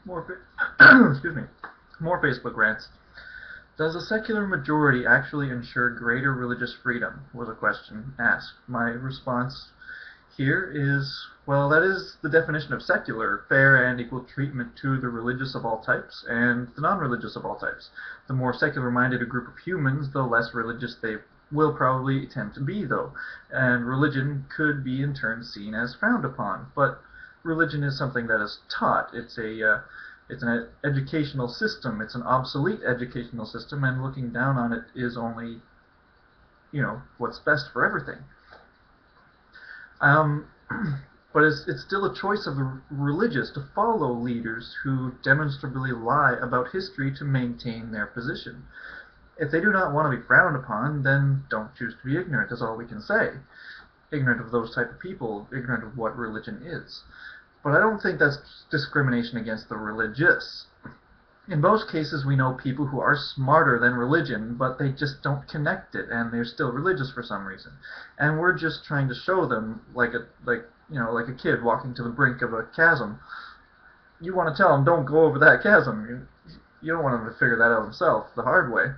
Excuse me. More Facebook rants. Does a secular majority actually ensure greater religious freedom? Was a question asked. My response here is, well, that is the definition of secular: fair and equal treatment to the religious of all types and the non-religious of all types. The more secular-minded a group of humans, the less religious they will probably tend to be, though, and religion could be in turn seen as frowned upon. But religion is something that is taught. It's an educational system. It's an obsolete educational system, and looking down on it is only, what's best for everything. But it's still a choice of the religious to follow leaders who demonstrably lie about history to maintain their position. If they do not want to be frowned upon, then don't choose to be ignorant, is all we can say. Ignorant of those type of people, ignorant of what religion is. But I don't think that's discrimination against the religious. In most cases, we know people who are smarter than religion, but they just don't connect it, and they're still religious for some reason. And we're just trying to show them, like a kid walking to the brink of a chasm. You want to tell them, don't go over that chasm. You don't want them to figure that out themselves the hard way.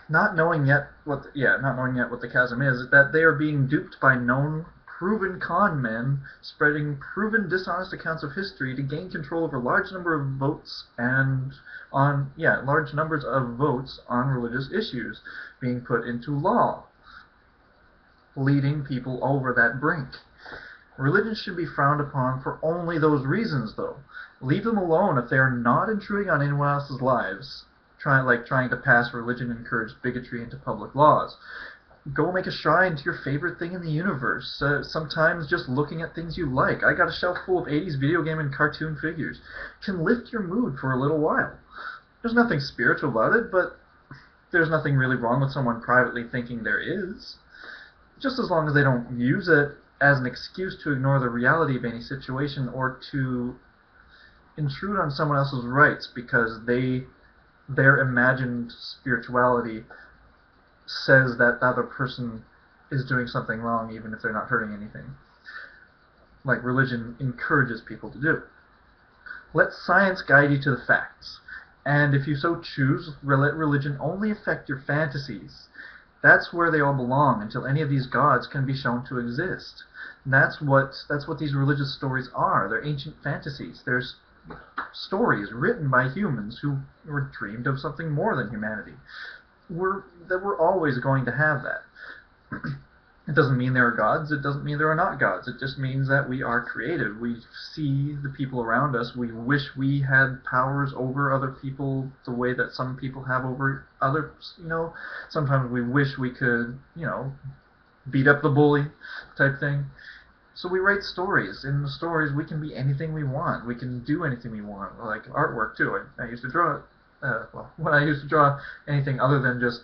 Not knowing yet what the chasm is that they are being duped by known, proven con men spreading proven dishonest accounts of history to gain control over large numbers of votes on religious issues being put into law, leading people over that brink. Religion should be frowned upon for only those reasons, though. Leave them alone if they are not intruding on anyone else's lives, trying to pass religion and encourage bigotry into public laws. Go make a shrine to your favorite thing in the universe. Sometimes just looking at things you like. I got a shelf full of 80s video game and cartoon figures. Can lift your mood for a little while. There's nothing spiritual about it, but there's nothing really wrong with someone privately thinking there is. Just as long as they don't use it as an excuse to ignore the reality of any situation or to intrude on someone else's rights because their imagined spirituality says that the other person is doing something wrong even if they're not hurting anything, like religion encourages people to do. Let science guide you to the facts, and if you so choose, let religion only affect your fantasies. That's where they all belong until any of these gods can be shown to exist. And that's what these religious stories are. They're ancient fantasies. There's stories written by humans who were dreamed of something more than humanity. We're always going to have that. It doesn't mean there are gods. It doesn't mean there are not gods. It just means that we are creative. We see the people around us. We wish we had powers over other people the way that some people have over others. Sometimes we wish we could, beat up the bully type thing. So we write stories. In the stories, we can be anything we want. We can do anything we want, like artwork too. I used to draw. When I used to draw anything other than just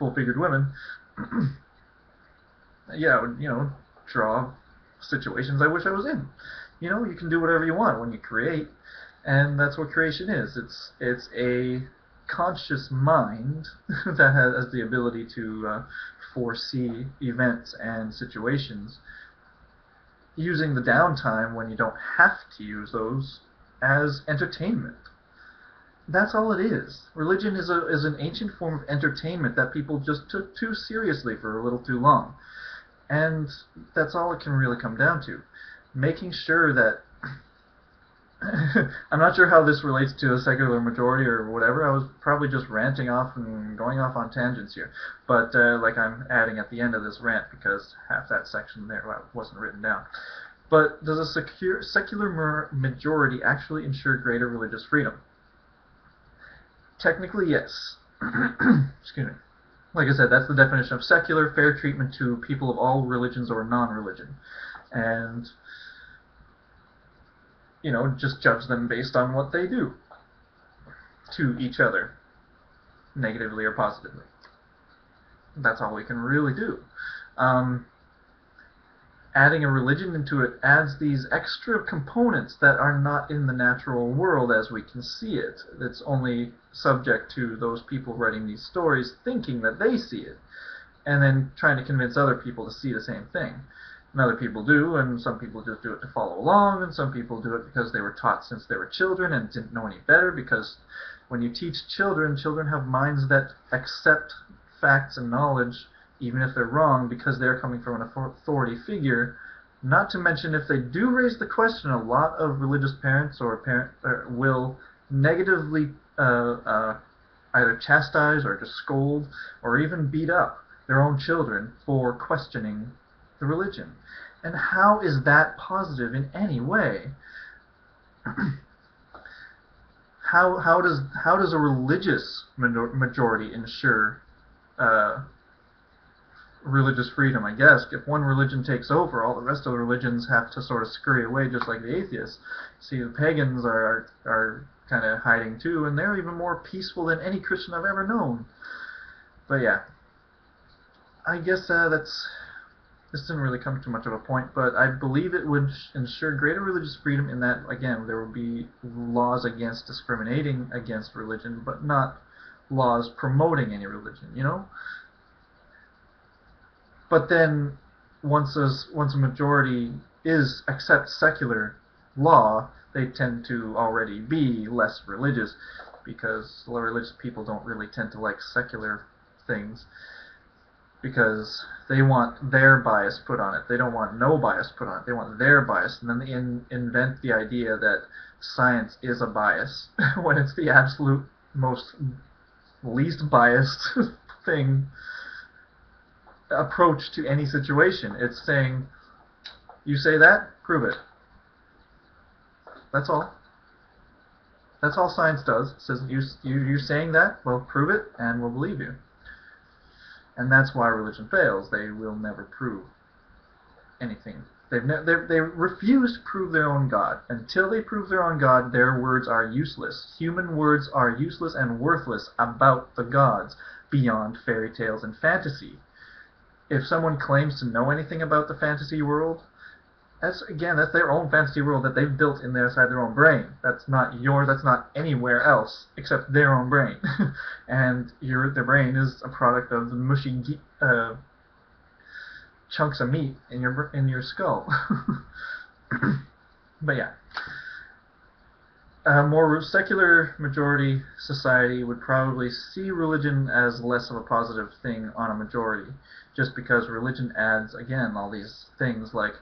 full-figured women, I would, draw situations I wish I was in. You can do whatever you want when you create, and that's what creation is. It's a conscious mind that has the ability to foresee events and situations, using the downtime when you don't have to use those as entertainment. That's all it is. Religion is an ancient form of entertainment that people just took too seriously for a little too long. And that's all it can really come down to. Making sure that... I'm not sure how this relates to a secular majority or whatever. I was probably just ranting off and going off on tangents here. But like I'm adding at the end of this rant because half that section there wasn't written down. But does a secular majority actually ensure greater religious freedom? Technically, yes. Excuse me. Like I said, that's the definition of secular: fair treatment to people of all religions or non-religion. And, just judge them based on what they do to each other, negatively or positively. That's all we can really do. Adding a religion into it adds these extra components that are not in the natural world as we can see it. It's only subject to those people writing these stories thinking that they see it, and then trying to convince other people to see the same thing. And other people do, and some people just do it to follow along, and some people do it because they were taught since they were children and didn't know any better, because when you teach children, children have minds that accept facts and knowledge even if they're wrong because they're coming from an authority figure. Not to mention, if they do raise the question, a lot of religious parents will negatively either chastise or just scold or even beat up their own children for questioning the religion. And how is that positive in any way? How does a religious majority ensure religious freedom? I guess if one religion takes over, all the rest of the religions have to sort of scurry away, just like the atheists. See, the pagans are kind of hiding too, and they're even more peaceful than any Christian I've ever known. But yeah, I guess this didn't really come to much of a point, but I believe it would ensure greater religious freedom in that, again, there would be laws against discriminating against religion, but not laws promoting any religion, you know? But then, once a majority accepts secular law, they tend to already be less religious, because religious people don't really tend to like secular things, because they want their bias put on it. They don't want no bias put on it. They want their bias, and then they invent the idea that science is a bias when it's the absolute most least biased approach to any situation. It's saying, you say that, prove it. That's all. That's all science does. It says, you're saying that, well, prove it, and we'll believe you. And that's why religion fails. They will never prove anything. They refuse to prove their own God. Until they prove their own God, their words are useless. Human words are useless and worthless about the gods, beyond fairy tales and fantasy. If someone claims to know anything about the fantasy world, that's their own fantasy world that they've built inside their own brain. That's not yours. That's not anywhere else except their own brain. And their brain is a product of the mushy chunks of meat in your skull. But yeah, a more secular majority society would probably see religion as less of a positive thing on a majority, just because religion adds, again, all these things like,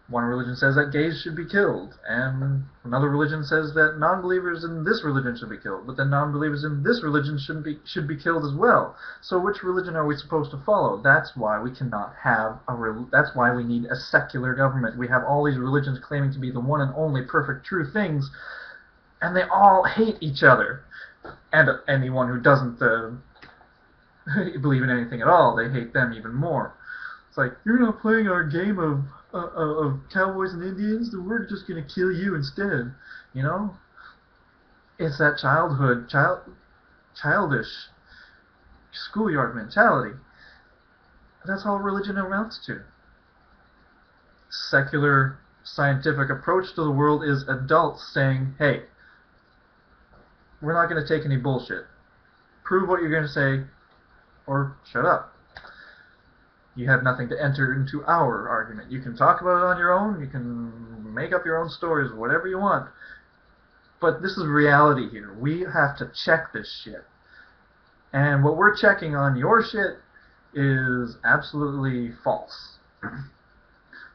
one religion says that gays should be killed, and another religion says that non-believers in this religion should be killed, but then non-believers in this religion should be killed as well. So which religion are we supposed to follow? That's why we cannot have that's why we need a secular government. We have all these religions claiming to be the one and only perfect true things, and they all hate each other. And anyone who doesn't believe in anything at all, they hate them even more. It's like, you're not playing our game of cowboys and Indians, then we're just going to kill you instead. You know? It's that childish schoolyard mentality. That's all religion amounts to. Secular scientific approach to the world is adults saying, hey, we're not going to take any bullshit. Prove what you're going to say, or shut up. You have nothing to enter into our argument. You can talk about it on your own, you can make up your own stories, whatever you want. But this is reality here. We have to check this shit. And what we're checking on your shit is absolutely false.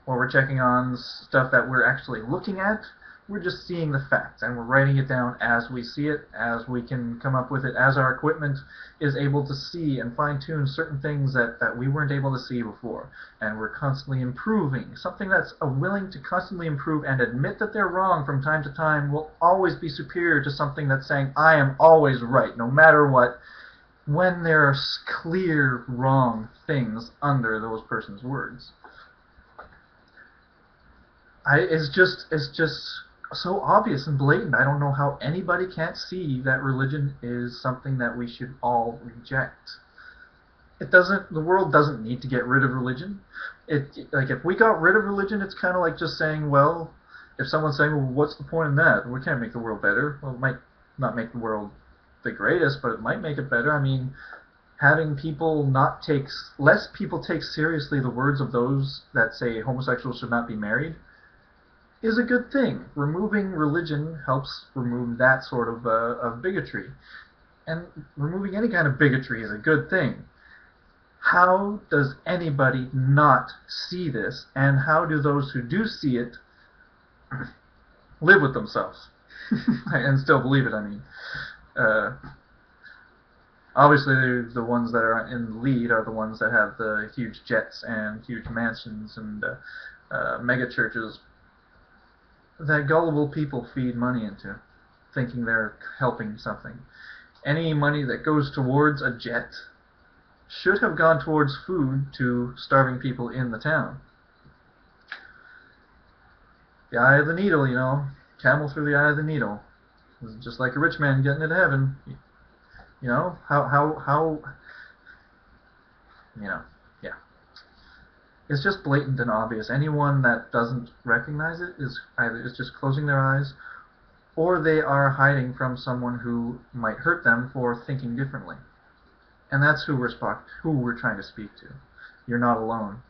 What we're checking on stuff that we're actually looking at, we're just seeing the facts, and we're writing it down as we see it, as we can come up with it, as our equipment is able to see and fine-tune certain things that we weren't able to see before. And we're constantly improving. Something that's willing to constantly improve and admit that they're wrong from time to time will always be superior to something that's saying, I am always right, no matter what, when there are clear wrong things under those person's words. It's just so obvious and blatant. I don't know how anybody can't see that religion is something that we should all reject. The world doesn't need to get rid of religion. Like, if we got rid of religion, it's kind of like just saying, well, if someone's saying, well, what's the point in that? We can't make the world better. Well, it might not make the world the greatest, but it might make it better. I mean, Having people not take less people take seriously the words of those that say homosexuals should not be married is a good thing. Removing religion helps remove that sort of bigotry, and removing any kind of bigotry is a good thing. How does anybody not see this, and how do those who do see it live with themselves and still believe it? I mean, uh, obviously the ones that are in the lead are the ones that have the huge jets and huge mansions and mega churches that gullible people feed money into, thinking they're helping something. Any money that goes towards a jet should have gone towards food to starving people in the town. The eye of the needle, you know, camel through the eye of the needle. It's just like a rich man getting into heaven. You know, how, you know, yeah. It's just blatant and obvious. Anyone that doesn't recognize it is either just closing their eyes, or they are hiding from someone who might hurt them for thinking differently. And that's who we're trying to speak to. You're not alone.